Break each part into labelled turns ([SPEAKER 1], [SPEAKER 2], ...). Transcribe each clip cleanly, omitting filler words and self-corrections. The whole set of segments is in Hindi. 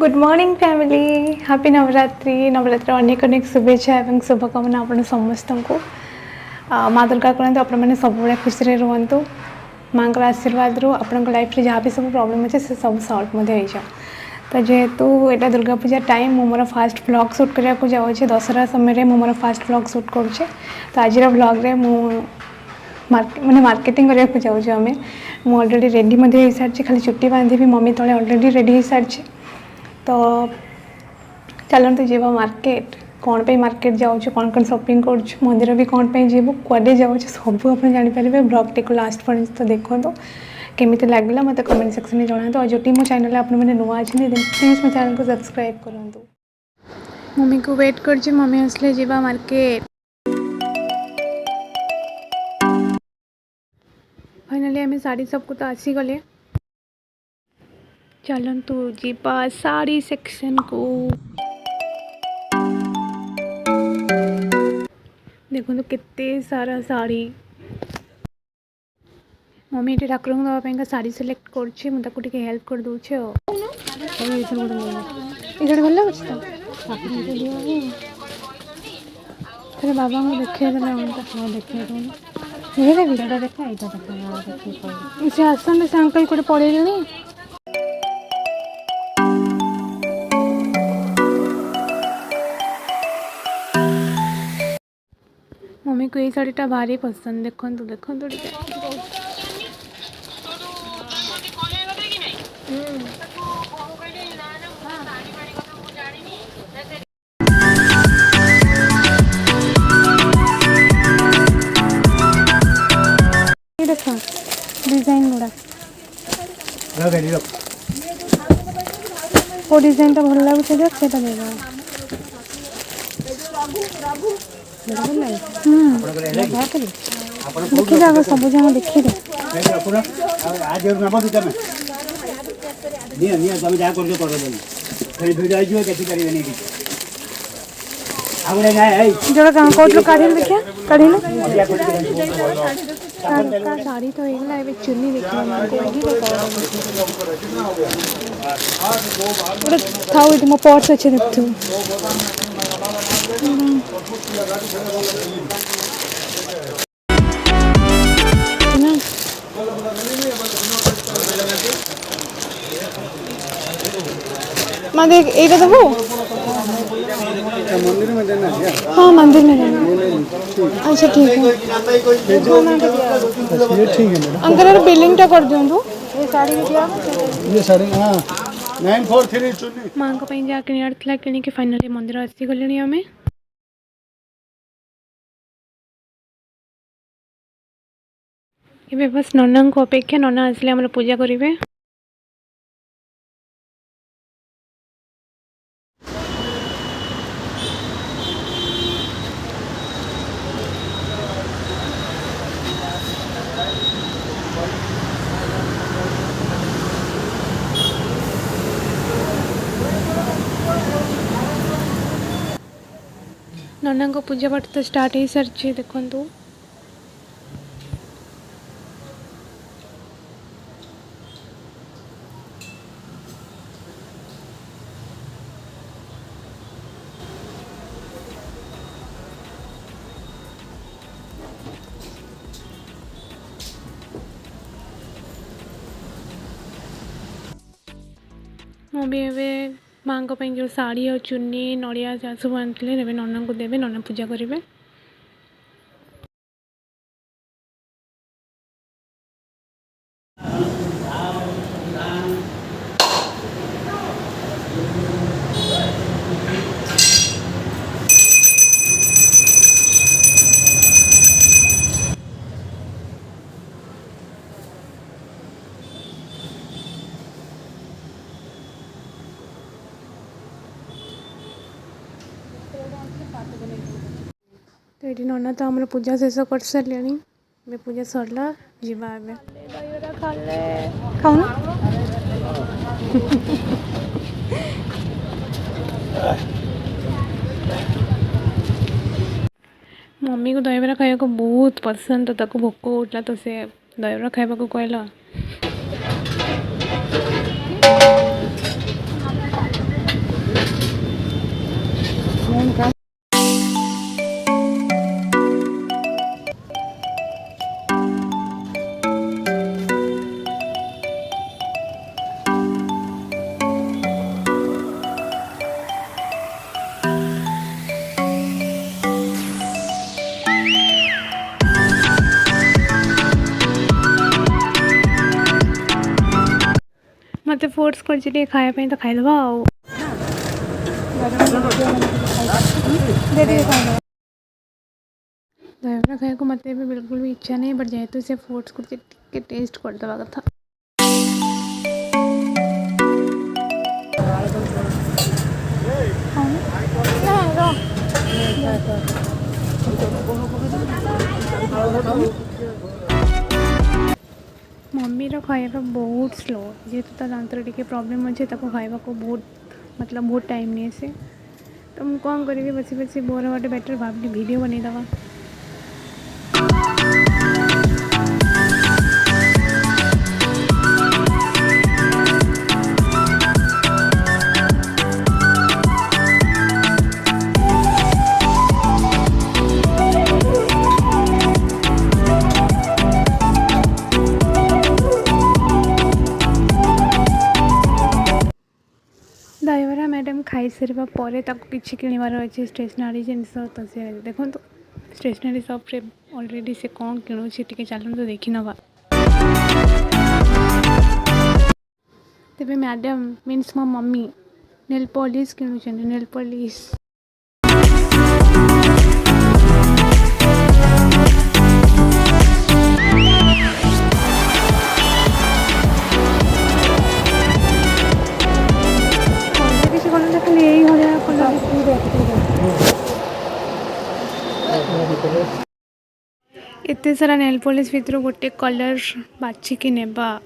[SPEAKER 1] Good morning family happy Navratri Navratra अनेक अनेक शुभेच्छा एवं शुभकामना आपण समस्त को माँ दुर्गा करते आपण मैंने सब खुशी रुहतु माँ आशीर्वाद रू आपण लाइफ जहाँ भी सब प्रॉब्लम अच्छे से सब सॉल्व हो तो जेहेतु यहाँ दुर्गा पूजा टाइम मु मोर फास्ट व्लॉग शूट करने को जाऊँगी दशहरा समय मु मोर फास्ट व्लॉग शूट करुचे तो आज व्लॉग रे मु मैंने मार्केटिंग करने को जाऊँ आम मुझे अलरेडी रेडी हो सारी खाली चुट्टी बांधि मम्मी तले अलरेडी रेडी हो सारी तो चलते जीवा मार्केट कौन पे मार्केट जाऊँ कौन कौन शॉपिंग कर मंदिर भी कौन पे जीवु कुआडे जाऊँ सब आप जानीपर ब्लॉग टी लास्ट पर्यंत तो देखो केमी लगे मत कमेंट सेक्शन में जनातु और जो मो चैनल आप नुआ अच्छे प्लीज मो चैनल को सब्सक्राइब करूँ। मम्मी को वेट कर मम्मी आसले जीवा मार्केट फाइनाली आम साड़ी सबको तो आसीगले चलतु जीवा साड़ी सेक्शन को देखो केते सारा साड़ी मम्मी ये ठाकुर दवापाई साड़ी सिलेक्ट कर हेल्प कर दूचे भल लगे तो बाबा को देखे से आसन से अंकल कौटे पड़े मम्मी को ये शाढ़ीटा भारी पसंद देखो देखो डिजाइन गुड़ा को डिजाइन भल लगुच देखा देखी जाओ सब जगह देखी जो कौट काढ़ी देखिए काढ़ी साड़ी तो होगा ए चुनी देखिए था मो पर्स अच्छे देखु माँ देख ये देवो मंदिर में देना है। हाँ मंदिर में देना। अच्छा ठीक है ये ठीक है मैडम अंदर बिलिंग टा कर दियो ये साड़ी दिया ये साड़ी हां 943 चुनी मां को पई जा के आड़थला किनी के फाइनली मंदिर आसी गलेनी हमें ये बस नन्ना को अपेक्षा नन्ना आसले हमर पूजा करिवे नन्ना को पूजा पाठ तो स्टार्ट हो सारी देखु मु भी एवं माँ को जो साड़ी और चुन्नी नड़िया जहाँ सब आनी नन्ना को देवे नन्ना पूजा करेंगे तो ये नन्ना तो आम पूजा शेष कर सारे पूजा सरला जीवा खाऊ मम्मी को दहीबरा खाया को बहुत पसंद तो ताको भोक उठला तो से दहीबरा खाइबा को कहला मत फोर्स कर खायापी तो खाईदबा दहीबरा खाया को मत बिल्कुल भी इच्छा नहीं बट जेहेतु से फोर्स कर टेस्ट करदे कथा मम्मी खाଇବା बहुत स्लो जेहेतु दांतर टी प्रॉब्लम अच्छे खावा को बहुत मतलब बहुत टाइम नहीं से तो मुझे कौन करी बसी बसी बोर हवाटे बेटर भावली वीडियो बनईदवा दहीबरा मैडम खाई सारा पर किसी किणवार अच्छे स्टेसनारी जिनस तो सी देखो स्टेसनारी सप्रे अलरेडी से कौन किणुची टे चलते तो देखी नवा तेरे मैडम मीन्स मो मम्मी नेल पॉलिश किणुचन नेल पॉलिश एते सारा नेल पॉलिश भितर गोटे कलर बाछिकी नेबा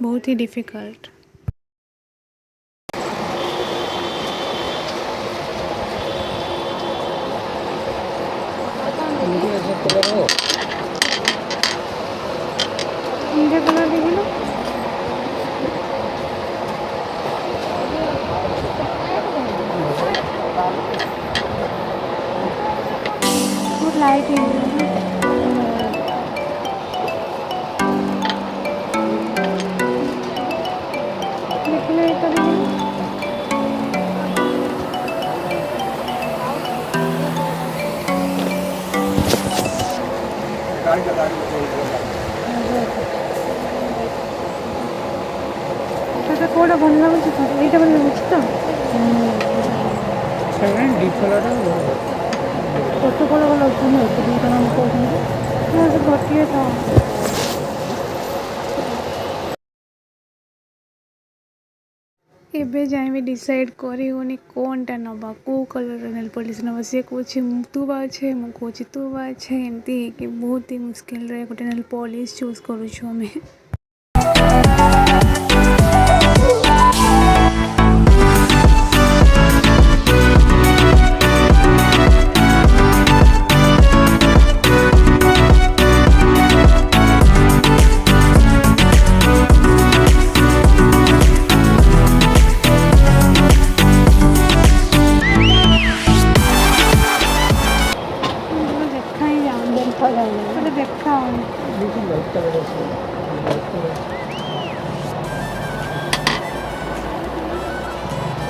[SPEAKER 1] बहुत ही डिफिकल्ट लाइट कौटा भल लगुच यहाँ भल लगुच तो फोटो कौन भल गोटे तो एबे जाए भी डिसाइड करी होनी कौनटा नवा कौ कलर नेल पॉलिश नवा सी कौन तू बा अच्छे मुझे कौन तू बा अच्छे एमती कि बहुत ही मुश्किल रहे गोटे नेल पॉलिश चूज करुछु हमें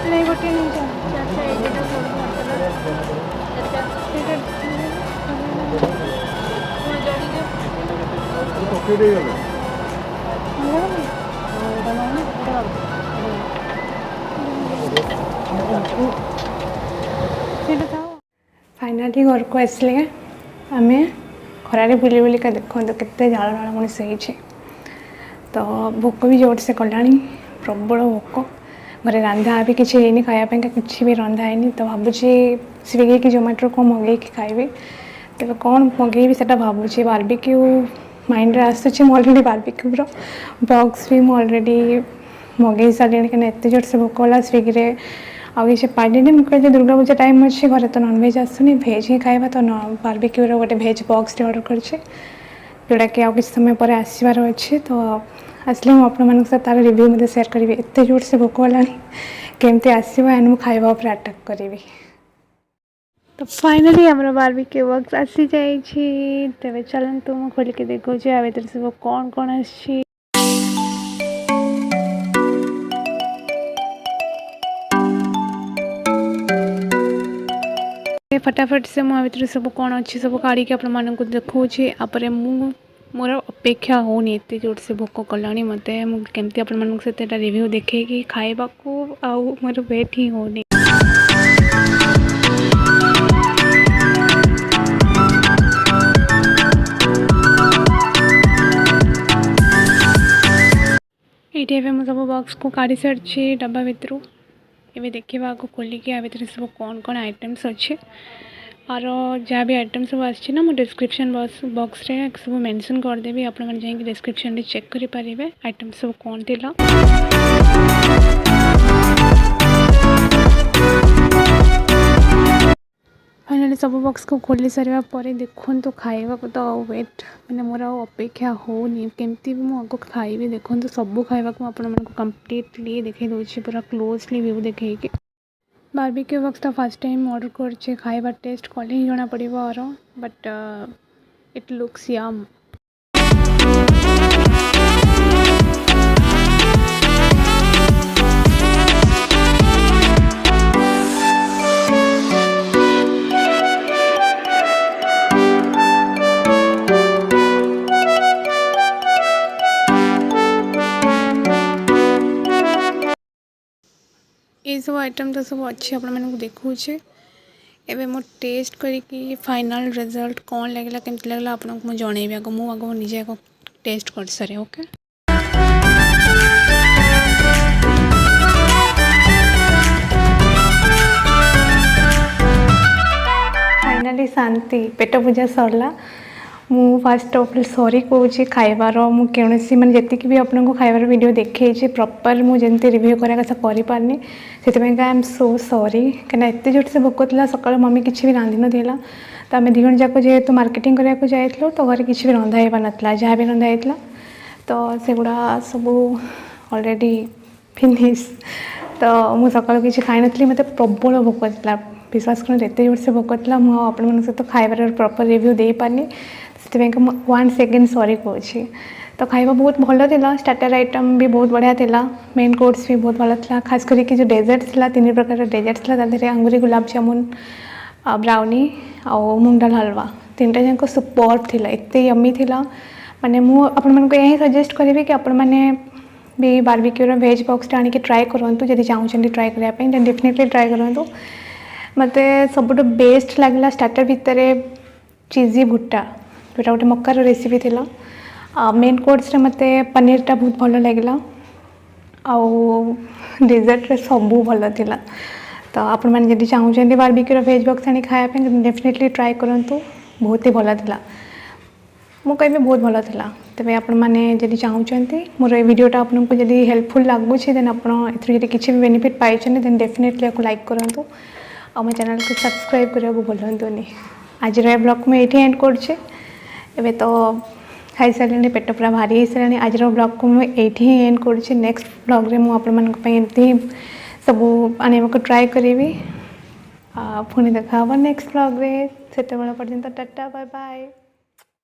[SPEAKER 1] नहीं गोटे नहीं फाइनाली घर को आसले आम खरारे बुली बुलिका देखो केते झाड़ झाड़ मनीष हो तो भोक भी जोर से कला प्रबल भोक घरे रंधा भी किसी है खायापी किसी भी रंधा है तो भावुची स्विगी कि जोमेटो कौन मंगे खाइबी तेज कौन मंगेबी से भावुची बारबिक्यू माइंड आसूँ अलरेडी बारबिक्यूर बॉक्स भी मुझे अलरेडी मंगे सारे कहीं एत जोर से भोक होला स्विगी आउ किसी पाइली मुझे दुर्गा पूजा टाइम अच्छे घरे तो नॉनवेज आसुनी भेज ही खाଇବା तो बारबिक्यूर गोटे भेज बॉक्स ऑर्डर करछे जोड़ा कि आउ किसी समय पर आसबार अच्छे तो आसले मुझे सहित तार रिव्यू मत सेयार करी एत जोर से भोक होगा केमती आसो एंड मुझे खाଇବା उपर अटैक करी तो फाइनली आम बारबिक्यू बॉक्स आसी जाइए तेरे चलतु मुझे खोल के देखो आर सब कौन कौन आसी फटाफट से मुझे सब कौन अच्छी सब काढ़ी आप देखा मुझे मोर अपेक्षा होनी एत जोर से भोक कलानी मत केमती आपण सहित रिव्यू देखे कि खाइबा को आउ मोर वेट ही होनी। ये मुझे सब बॉक्स को काढ़ी सारी डब्बा भितर ये देखा खोलिकी आ भर सब कौन कौन आइटम्स अच्छे और जहाँ भी आइटम सब आना मो डिस्क्रिप्शन बॉक्स रे सब मेंशन करदेवी आपण मैंने जाकि डिस्क्रिप्शन चेक करेंगे आइटम सब कौन थी। फाइनाली सब बॉक्स को खोली सारा पर देखो तो खाइबा को तो वेट मैंने मोर अपेक्षा होनी केमती भी मुझे खाइबी देखो सब खाइबा को आपण कम्प्लीटली देखे दूसरी पूरा क्लोजली व्यू देखे बारबेक्यू बॉक्स तो फर्स्ट टाइम ऑर्डर कर खाइबा टेस्ट कले ही जना पड़ो और बट इट लुक्स यम। ये सब आइटम तो सब अच्छे आपण मैंने देखुचे एवं मो टेस्ट करी फाइनल रिजल्ट कौन लगला केमती लगला आपन को जनइबी आगे मुझे निजे आगे टेस्ट कर सारे। ओके फाइनाली शांति पेट पूजा सरला मु फास्ट ऑफ ऑल सॉरी कहूँ खाइबार मुझे मैंने जी भी आपको खाइबार वीडियो देखी प्रॉपर मुझे रिव्यू करा कथा पारनी से आई एम सो सॉरी कहीं एत जोर से भोक था सकाल मम्मी किसी भी रांधि नाला तो आम दिज जाक जेहेतु मार्केटिंग कराया जाइलु तो घर किसी भी रंधा हो नाला जहाँ भी रंधा होता तो सेगुड़ा सब ऑलरेडी फिनिश तो मुझे सकाल किसी खाई नी मत प्रबल भोक था विश्वास कर एत जोर से भोक था मुझे सहित खाइबार प्रॉपर रिव्यू दे पारनी से वन सेकेंड सॉरी कहूँ। तो खाइबा बहुत भल था स्टार्टर आइटम भी बहुत बढ़िया था मेन कोर्स भी बहुत भल था खास करके जो डेजर्ट था 3 प्रकार डेजर्ट था अंगूरी गुलाब जामुन ब्राउनी और मूंग दाल हलवा 3टा जाक सुपर था एत यम्मी था माने मुझे यही सजेस्ट करी कि आपण मैंने भी बारबेक्यूर वेज बॉक्स आनिक ट्राए करूँ जब चाहते ट्राए करने डेफिनेटली ट्राए करूँ। मत सब बेस्ट लगला स्टार्टर भितर चीजी भुट्टा जोटा गोटे मकार रेसिपी थिला मेन कोर्स रे मते पनीरटा बहुत भल लगे आउ डेजर्ट रे सबू भल थिला। तो आपण मैंने जब चाहते बारबेक्यूर वेज बॉक्स आनी खायापी डेफिनेटली ट्राए करूँ बहुत ही भल था मु कह बहुत भल था। तेज आपण मैंने जब चाहते मोर ये वीडियोटा आपको जब हेल्पफुल लगुच देन आप किसी भी बेनिफिट पाई देन डेफिनेटली आपको लाइक करूँ और मो चैनल को सब्सक्राइब करने को भूलुनि। आज ब्लॉग में ये एंड कर तो खाई सारे पेट पूरा भारी हो सारे आज ब्लॉग को मुझे ही एंड कर नेक्स्ट ब्लॉग रे मुझे सब आने को ट्राए करी पुणी देखा नेक्स्ट ब्लॉग रे से पर्यंत टाटा बाय बाय।